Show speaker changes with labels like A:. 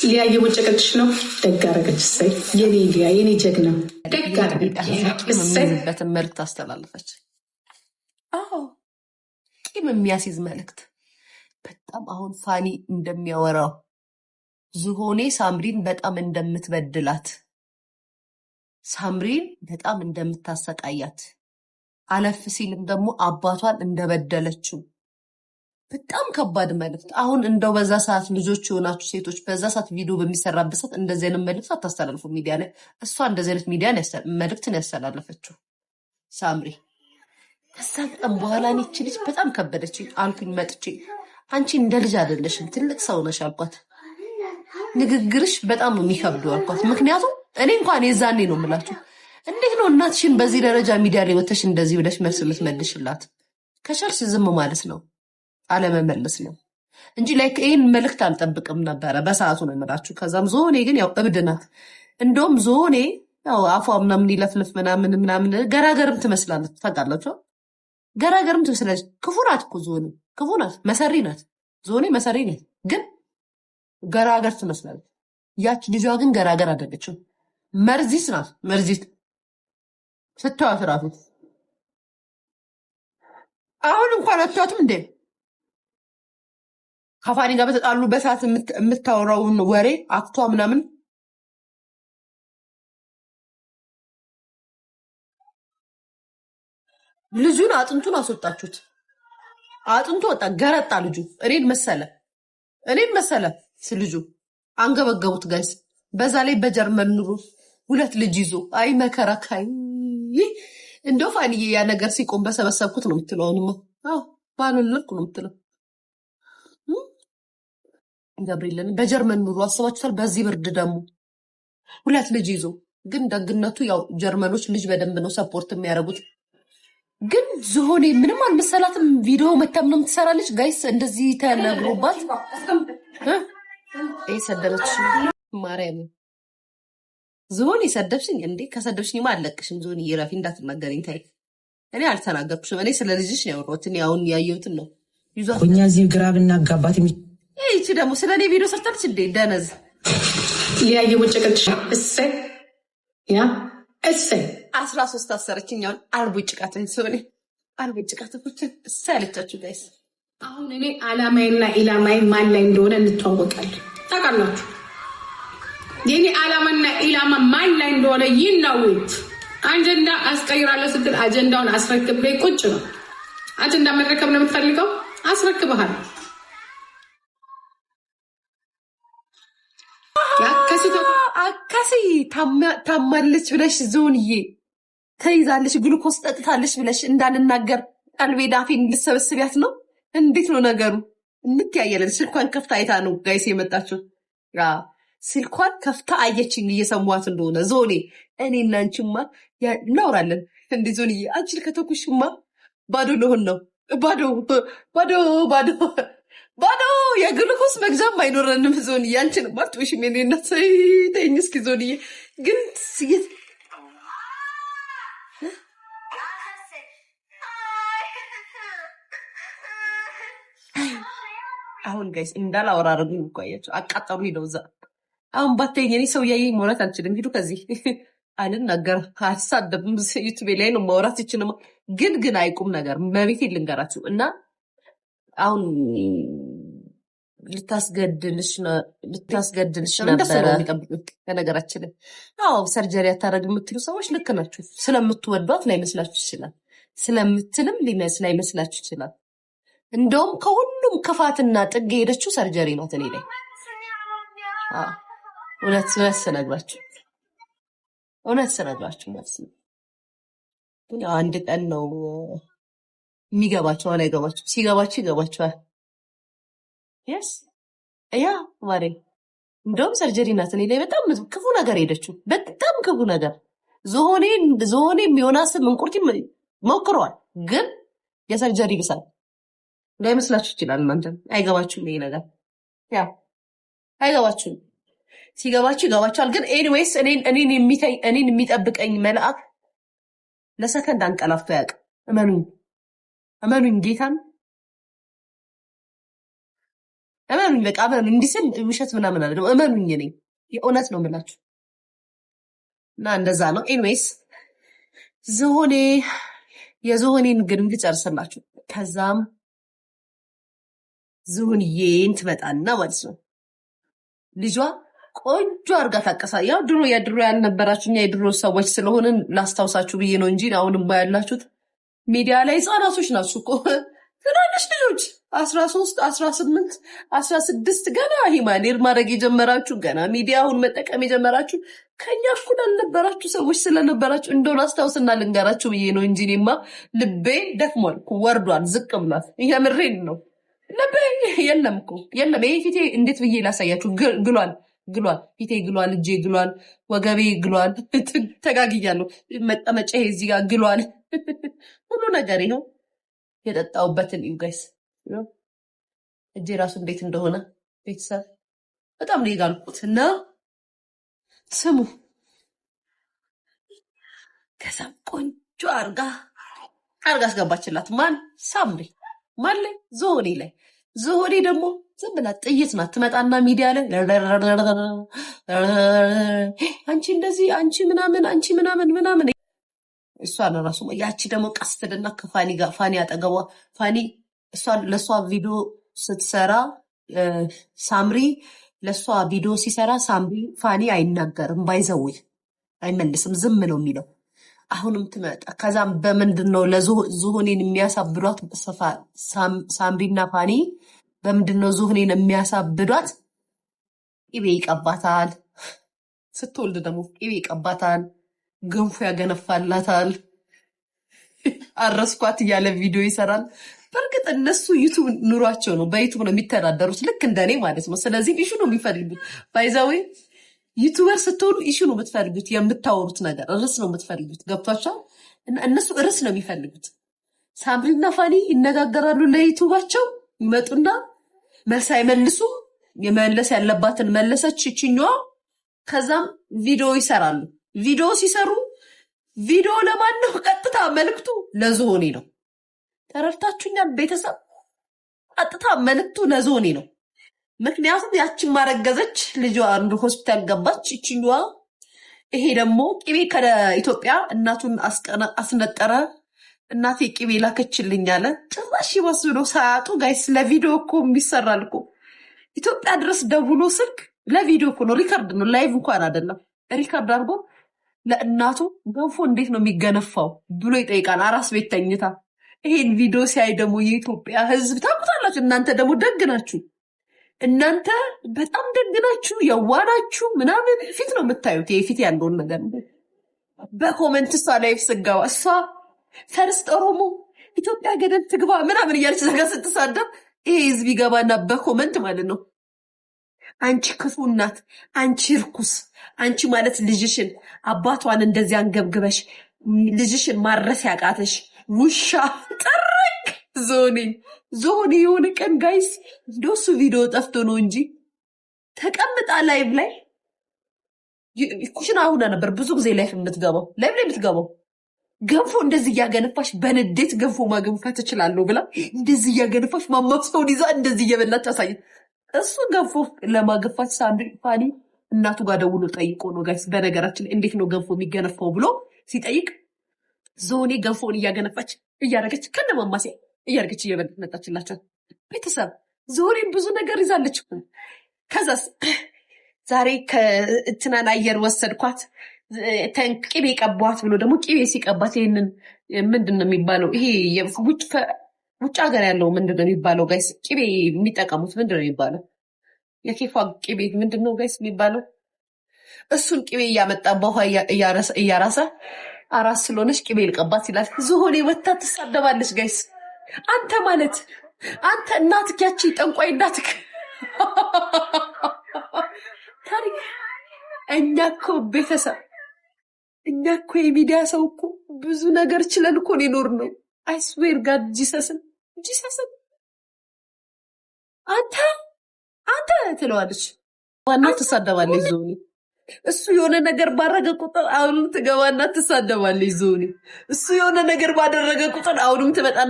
A: ሊያ እየቦጨቀችሽ ነው። ደግ አደረገች። እሰይ የኔ ሊያ የኔ ጀግና ደግ አደረገች።
B: የሚይዝበትን መልዕክት አስተላለፈች። አዎ ቂም የሚያስይዝ መልዕክት። በጣም አሁን ፋኒ እንደሚያወራው ዝሆኔ ሳምሪን በጣም እንደምትበድላት፣ ሳምሪን በጣም እንደምታሰቃያት፣ አለፍ ሲልም ደግሞ አባቷን እንደበደለችው በጣም ከባድ መልዕክት። አሁን እንደው በዛ ሰዓት ልጆች የሆናችሁ ሴቶች በዛ ሰዓት ቪዲዮ በሚሰራበት ሰዓት እንደዚህ አይነት መልዕክት አታስተላልፉ ሚዲያ ላይ። እሷ እንደዚህ አይነት ሚዲያ መልዕክትን ያስተላለፈችው ሳምሪ። ከዛም ቀን በኋላ እኔ እቺ ልጅ በጣም ከበደችኝ አልኩኝ መጥቼ፣ አንቺ እንደ ልጅ አይደለሽም ትልቅ ሰው ነሽ አልኳት። ንግግርሽ በጣም ነው የሚከብደው አልኳት። ምክንያቱም እኔ እንኳን የዛኔ ነው የምላችሁ እንዴት ነው እናትሽን በዚህ ደረጃ ሚዲያ ላይ ወተሽ እንደዚህ ብለሽ መልስ የምትመልሽላት? ከቻልሽ ዝም ማለት ነው አለመመለስ ነው እንጂ ላይክ ይሄን መልዕክት አልጠብቅም ነበረ በሰዓቱ ነው የምላችሁ። ከዛም ዞኔ ግን ያው እብድ ናት። እንደውም ዞኔ ያው አፏ ምናምን ይለፍልፍ ምናምን ገራገርም ትመስላለች። ታውቃላችሁ ገራገርም ትመስላለች። ክፉ ናት እኮ ዞኔ፣ ክፉ ናት፣ መሰሪ ናት። ዞኔ መሰሪ ናት፣ ግን ገራገር ትመስላለች። ያች ልጇ ግን ገራገር አደረገችው። መርዚት ናት፣ መርዚት ስትዋት ራሱ አሁን እንኳን አትዋትም እንዴ? ከፋኒ ጋር በተጣሉ በሰዓት የምታወራውን ወሬ አክቷ ምናምን ልጁን አጥንቱን አስወጣችሁት። አጥንቱ ወጣ፣ ገረጣ ልጁ። እኔን መሰለ ልጁ አንገበገቡት ጋይስ። በዛ ላይ በጀርመን ኑሮ 2 ልጅ ይዞ አይ መከራካይ። እንደው ፋኒዬ ያ ነገር ሲቆም በሰበሰብኩት ነው የምትለው። አሁንማ ባልልኩ ነው የምትለው። ገብርኤልን በጀርመን ኑሮ አስባችሁታል? በዚህ ብርድ ደግሞ 2 ልጅ ይዞ። ግን ደግነቱ ያው ጀርመኖች ልጅ በደንብ ነው ሰፖርት የሚያደርጉት። ግን ዝሆኔ ምንም አልመሰላትም። ቪዲዮ መታም ነው የምትሰራለች ጋይስ። እንደዚህ ተነግሮባት ሰደበች። ማርያም ዝሆኔ ሰደብሽኝ እንዴ? ከሰደብሽኝማ አለቅሽም። ዝሆኔ ይረፊ እንዳትናገረኝ ታይ። እኔ አልተናገርኩሽም። እኔ ስለ ልጅሽ ነው ያወራሁት። እኔ አሁን ያየሁትን ነው ይዟት።
A: እኛ እዚህ ግራ ብናጋባት
B: ይቺ ደግሞ ስለ እኔ ቪዲዮ ሰርታለች እንዴ? ደነዝ
A: ሊያ እየቦጨቀችሽ ነው። እሰይ ያ እሰይ
B: 13 አሰረችኛውን አልቦጭቃትን ሶኔ አልቦጭቃትን እሰይ አለቻችሁ ጋይስ።
A: አሁን እኔ አላማዬና ኢላማዬ ማን ላይ እንደሆነ እንተዋወቃለን። ታውቃላችሁ የኔ አላማና ኢላማ ማን ላይ እንደሆነ ይናውት። አጀንዳ አስቀይራለሁ ስትል አጀንዳውን አስረክብ ላይ ቁጭ ነው። አጀንዳ መረከብ ነው የምትፈልገው፣ አስረክብሃል።
B: አካሲ ታማለች ብለሽ ዞንዬ ተይዛለች፣ ግሉኮስ ጠጥታለች ብለሽ እንዳልናገር ቀልቤ ዳፌን ልሰበስቢያት ነው። እንዴት ነው ነገሩ? እንተያያለን። ስልኳን ከፍታ አይታ ነው ጋይስ የመጣችው። ስልኳን ከፍታ አየችኝ እየሰሟት እንደሆነ። ዞኔ እኔ እና አንቺማ እናወራለን እንዴ ዞንዬ። አንቺን ከተኩሽማ ባዶ ልሆን ነው። ባዶ የግሉኮስ መግዛም አይኖረንም ዞንዬ። አንቺን ማርቶሽ ሜኔና ተይኝ እስኪ ዞንዬ። ግን አሁን ጋይስ እንዳላወራረጉ ይቆያቸው አቃጠሉ ሄደው እዛ። አሁን ባታየኝ እኔ ሰው ያየኝ ማውራት አልችልም። ሂዱ ከዚህ አልናገርም፣ አልሳደብም። ዩቲዩብ ላይ ነው ማውራት ይችላል። ግን አይቁም ነገር መቤቴ ልንገራችሁ እና አሁን ልታስገድልሽ ነበረ ከነገራችን ላይ። አዎ ሰርጀሪ አታረግ የምትሉ ሰዎች ልክ ናችሁ። ስለምትወዷት ላይመስላችሁ ይችላል፣ ስለምትልም ላይመስላችሁ ይችላል። እንደውም ከሁሉም ክፋትና ጥግ የሄደችው ሰርጀሪ ናት እኔ ላይ። እውነት ስነግራችሁ ማለት ነው። አንድ ቀን ነው የሚገባቸው፣ አሁን አይገባቸው። ሲገባቸው ይገባቸዋል። የስ ያ ማሬ እንደውም ሰርጀሪ ናት እኔ ላይ በጣም ክፉ ነገር ሄደችው። በጣም ክፉ ነገር ዝሆኔ የሚሆናስብ እንቁርቲ ሞክረዋል። ግን የሰርጀሪ ብሳል ላይመስላችሁ ይችላል። እናንተም አይገባችሁም ይሄ ነገር። ያ አይገባችሁም። ሲገባችሁ ይገባችኋል። ግን ኤኒዌይስ እኔን የሚጠብቀኝ መልአክ ለሰከንድ አንቀላፍቶ ያውቅ። እመኑኝ ጌታን እመኑኝ፣ በቃ እመኑኝ። እንዲህ ስል ውሸት ምናምን አይደለም፣ እመኑኝ። እኔ የእውነት ነው የምላችሁ እና እንደዛ ነው። ኤኒዌይስ የዝሆኔን ግን ልጨርስላችሁ። ከዛም ዝሆንዬን ትመጣና ማለት ነው ልጇ ቆንጆ አርጋ ታቀሳ። ያው የድሮ ያልነበራችሁ እኛ የድሮ ሰዎች ስለሆንን ላስታውሳችሁ ብዬ ነው እንጂ አሁንም ያላችሁት ሚዲያ ላይ ህጻናቶች ናችሁ እኮ ትናንሽ ልጆች 13 18 16 ገና ሂማኔር ማድረግ የጀመራችሁ ገና ሚዲያውን መጠቀም የጀመራችሁ ከኛ እኩል አልነበራችሁ ሰዎች ስለነበራችሁ እንደሆነ አስታውስና ልንገራችሁ ብዬ ነው እንጂ እኔማ ልቤ ደክሟል፣ ወርዷል፣ ዝቅ ብሏል። የምሬን ነው። ልቤ የለም እኮ የለም። ይሄ ፊቴ እንዴት ብዬ ላሳያችሁ? ግሏል፣ ፊቴ ግሏል፣ እጄ ግሏል፣ ወገቤ ግሏል፣ ተጋግያለሁ። መቀመጫ እዚህ ጋር ግሏል። ሁሉ ነገር ይኸው የጠጣውበትን እዩ ጋይስ። እጄ ራሱ እንዴት እንደሆነ ቤተሰብ በጣም ነው የጋልኩት። እና ስሙ ከዛም ቆንጆ አርጋ አስገባችላት። ማን? ሳምሪ ማን ላይ? ዝሆኔ ላይ። ዝሆኔ ደግሞ ዝም ብላ ጥይት ናት። ትመጣና ሚዲያ ላይ አንቺ እንደዚህ አንቺ ምናምን እሷን ራሱ ያቺ ደግሞ ቀስትልና ከፋኒ ጋር ፋኒ አጠገቧ ፋኒ ለእሷ ቪዲዮ ስትሰራ ሳምሪ ለእሷ ቪዲዮ ሲሰራ ፋኒ አይናገርም፣ ባይዘዊ አይመልስም፣ ዝም ነው የሚለው። አሁንም ትመጣ። ከዛም በምንድን ነው ለዝሆኔን የሚያሳብዷት? ሳምሪና ፋኒ በምንድን ነው ዝሆኔን የሚያሳብዷት? ቅቤ ይቀባታል። ስትወልድ ደግሞ ቅቤ ይቀባታል፣ ገንፎ ያገነፋላታል። አረስኳት እያለ ቪዲዮ ይሰራል። በእርግጥ እነሱ ዩቱብ ኑሯቸው ነው፣ በዩቱብ ነው የሚተዳደሩት፣ ልክ እንደኔ ማለት ነው። ስለዚህ ኢሹ ነው የሚፈልጉት። ባይዛዌ ዩቱበር ስትሆኑ ኢሹ ነው የምትፈልጉት፣ የምታወሩት ነገር ርዕስ ነው የምትፈልጉት። ገብቷቸው እነሱ ርዕስ ነው የሚፈልጉት። ሳምሪና ፋኒ ይነጋገራሉ ለዩቱባቸው፣ ይመጡና መልስ አይመልሱም። የመለስ ያለባትን መለሰች ይችኛዋ። ከዛም ቪዲዮ ይሰራሉ። ቪዲዮ ሲሰሩ ቪዲዮ ለማን ነው? ቀጥታ መልክቱ ለዝሆኔ ነው። ተረድታችሁኛል ቤተሰብ? ቀጥታ መልክቱ ለዝሆኔ ነው። ምክንያቱም ያችን ማረገዘች፣ ልጇ አንዱ ሆስፒታል ገባች ይችኛዋ። ይሄ ደግሞ ቅቤ ከኢትዮጵያ እናቱን አስነጠረ። እናቴ ቅቤ ላከችልኝ አለ። ጭራሽ ይመስሉ ሳያጡ ጋይስ። ለቪዲዮ እኮ የሚሰራል እኮ ኢትዮጵያ ድረስ ደውሎ ስልክ ለቪዲዮ እኮ ነው። ሪከርድ ነው፣ ላይቭ እንኳን አይደለም። ሪከርድ አድርጎ ለእናቱ ገንፎ እንዴት ነው የሚገነፋው ብሎ ይጠይቃል። አራስ ቤት ተኝታ። ይሄን ቪዲዮ ሲያይ ደግሞ የኢትዮጵያ ሕዝብ ታውቁታላችሁ። እናንተ ደግሞ ደግ ናችሁ። እናንተ በጣም ደግ ናችሁ፣ የዋናችሁ ምናምን ፊት ነው የምታዩት። ይሄ ፊት ያለውን ነገር በኮመንት እሷ ላይፍ ስገባ እሷ ፈርስት ኦሮሞ ኢትዮጵያ ገደል ትግባ ምናምን እያለች ዘጋ ስትሳደብ ይሄ ህዝብ ይገባና በኮመንት ማለት ነው አንቺ ክፉ እናት፣ አንቺ ርኩስ፣ አንቺ ማለት ልጅሽን አባቷን እንደዚህ አንገብግበሽ ልጅሽን ማድረስ ያቃተሽ ውሻ ጠረቅ ዞኔ የሆነ ቀን ጋይስ እንደሱ ቪዲዮ ጠፍቶ ነው እንጂ ተቀምጣ ላይቭ ላይ ኩሽና ሁና ነበር ብዙ ጊዜ ላይቭ ላይ የምትገባው ገንፎ እንደዚህ እያገነፋሽ በንዴት ገንፎ ማገንፋት ትችላለሁ ብላ እንደዚህ እያገነፋሽ ማማሰውን ይዛ እንደዚህ እየበላች አሳየት። እሱ ገንፎ ለማገፋት ፋኒ እናቱ ጋር ደውሎ ጠይቆ ነው ጋይስ። በነገራችን እንዴት ነው ገንፎ የሚገነፋው ብሎ ሲጠይቅ ዞኔ ገንፎውን እያገነፋች እያረገች ከነማማሲያ እያረገች እየበላች መጣችላቸው። ቤተሰብ ዞኔን ብዙ ነገር ይዛለች። ከዛስ ዛሬ ከእንትናን አየር ወሰድኳት ቅቤ ቀቧት ብሎ ደግሞ ቅቤ ሲቀባት ይህንን ምንድን ነው የሚባለው? ይሄ ውጭ ሀገር ያለው ምንድን ነው የሚባለው ጋይስ? ቅቤ የሚጠቀሙት ምንድን ነው የሚባለው? የኬፋ ቅቤ ምንድን ነው ጋይስ የሚባለው? እሱን ቅቤ እያመጣ በውሃ እያራሰ አራስ ስለሆነች ቅቤ ልቀባት ይላል። ዝሆኔ ወታ ትሳደባለች ጋይስ። አንተ ማለት አንተ እናትክ ያቺ ጠንቋይ እናትክ ታሪክ። እኛ እኮ ቤተሰብ እኛ እኮ የሚዲያ ሰው እኮ ብዙ ነገር ችለን እኮ ሊኖር ነው። አይስዌር ጋድ ጂሰስን አንተ ትለዋለች። ዋና ትሳደባለች ዞኒ። እሱ የሆነ ነገር ባረገ ቁጥር አሁንም ትገባና ትሳደባለች ዞኒ። እሱ የሆነ ነገር ባደረገ ቁጥር አሁንም ትመጣና